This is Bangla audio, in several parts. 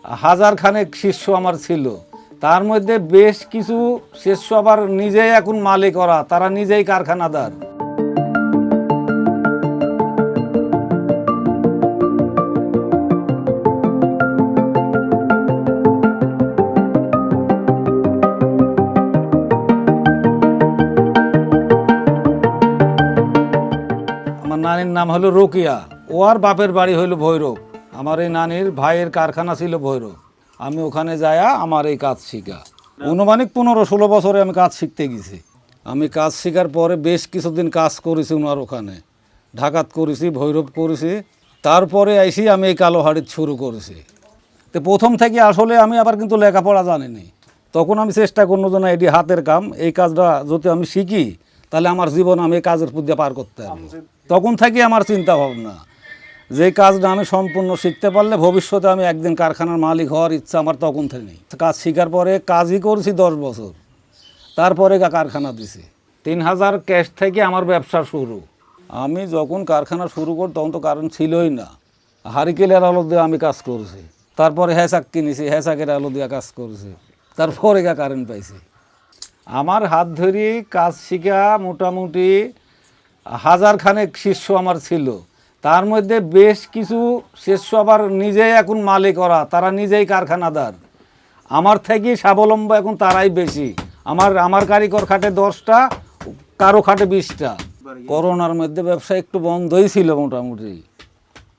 হাজার খানেক শিষ্য আমার ছিল, তার মধ্যে বেশ কিছু শিষ্য আবার নিজেই এখন মালিক, ওরা তারা নিজেই কারখানাদার। আমার নানির নাম হলো রোকিয়া, ওর বাপের বাড়ি হইল ভৈরব। আমার এই নানির ভাইয়ের কারখানা ছিল ভৈরব। আমি ওখানে যায়া আমার এই কাজ শিখা অনুমানিক 15-16 বছরে আমি কাজ শিখতে গেছি। আমি কাজ শেখার পরে বেশ কিছুদিন কাজ করেছি ওনার ওখানে, ঢাকাত করেছি, ভৈরব করেছি। তারপরে আইসি আমি এই কালোহাড়ির শুরু করেছি। তো প্রথম থেকে আসলে আমি আবার কিন্তু লেখাপড়া জানিনি। তখন আমি চেষ্টা করবো যে না, এটি হাতের কাম, এই কাজটা যদি আমি শিখি তাহলে আমার জীবন আমি এই কাজের প্রতি পার করতে পারবো। তখন থেকে আমার চিন্তা ভাবনা যে কাজটা আমি সম্পূর্ণ শিখতে পারলে ভবিষ্যতে আমি একদিন কারখানার মালিক হওয়ার ইচ্ছা আমার তখন থেকে নেই। কাজ শেখার পরে কাজই করেছি 10 বছর, তারপরে কারখানা দিছি। 3000 ক্যাশ থেকে আমার ব্যবসা শুরু। আমি যখন কারখানা শুরু করি তখন তো কারেন্ট ছিলই না, হারিকেলের আলো দিয়ে আমি কাজ করেছি। তারপরে হ্যাঁচাক কিনেছি, হ্যাঁচাকের আলো দিয়ে কাজ করেছি, তারপরে কারেন্ট পাইছি। আমার হাত ধরি কাজ শিখা মোটামুটি হাজার খানেক শিষ্য আমার ছিল, তার মধ্যে বেশ কিছু শিষ্য আবার নিজেই এখন মালিক, ওরা তারা নিজেই কারখানাদার। আমার থেকে স্বাবলম্বী এখন তারাই বেশি। আমার কারিগর খাটে 10টা, কারো খাটে 20টা। করোনার মধ্যে ব্যবসা একটু বন্ধই ছিল মোটামুটি,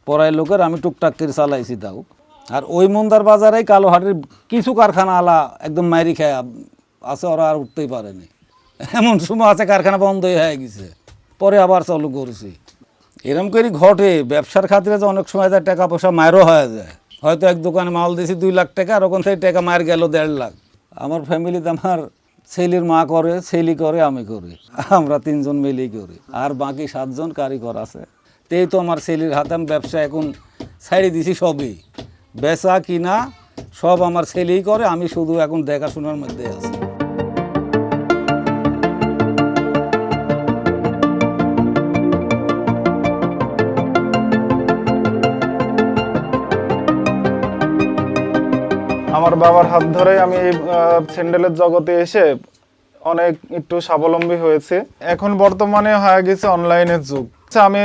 পড়াই লোকের আমি টুকটাক করে চালাইছি তাও। আর ওই মন্দার বাজারেই কালোহাটের কিছু কারখানা আলা একদম মাইরি খায় আছে, ওরা আর উঠতেই পারেনি। এমন সময় আছে কারখানা বন্ধই হয়ে গেছে, পরে আবার চালু করেছি। এরকম করে ঘটে ব্যবসার খাতিরে, যে অনেক সময় যায় টাকা পয়সা মায়েরও হয়ে যায়। হয়তো এক দোকানে মাল দিয়েছি 2 লাখ টাকা, আর ওখান থেকে টাকা মায়ের গেল 1.5 লাখ। আমার ফ্যামিলিতে আমার ছেলের মা করে, ছেলে করে, আমি করি, আমরা 3 জন মিলেই করি। আর বাকি 7 জন কারিগর আছে। তেই তো আমার ছেলের হাতে আমি ব্যবসা এখন ছাড়ি দিছি। সবই বেচা কিনা সব আমার ছেলেই করে, আমি শুধু এখন দেখাশোনার মধ্যে আছি। আমার বাবার হাত ধরে আমি এই স্যান্ডেলের জগতে এসে অনেক একটু স্বাবলম্বী হয়েছে। এখন বর্তমানে হয়ে গেছে অনলাইনের যুগ। আমি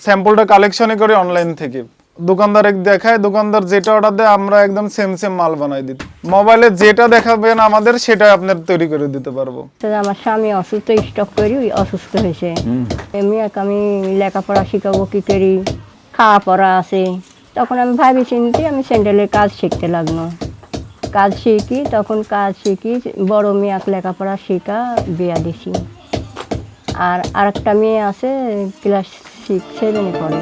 স্যাম্পলটা কালেকশনই করি অনলাইন থেকে, দোকানদারে দেখায়, দোকানদার যেটা অর্ডার দেয় আমরা একদম সেম মাল বানাই দিই। মোবাইলে যেটা দেখাবেন আমাদের সেটা আপনার তৈরি করে দিতে পারবো। আমার স্বামী অসুস্থ, স্টক করি, অসুস্থ হয়েছে। এমনি আমি লেখাপড়া শিখাবো কি করি, খাওয়া পড়া আছে। তখন আমি ভাবি চিন্তি আমি স্যান্ডেলের কাজ শিখতে লাগলো। কাজ শিখি, তখন কাজ শিখি, বড় মেয়ে লেখাপড়া শিখা বিয়া দিছি। আর আরেকটা মেয়ে আছে ক্লাস 6-7 পড়ে।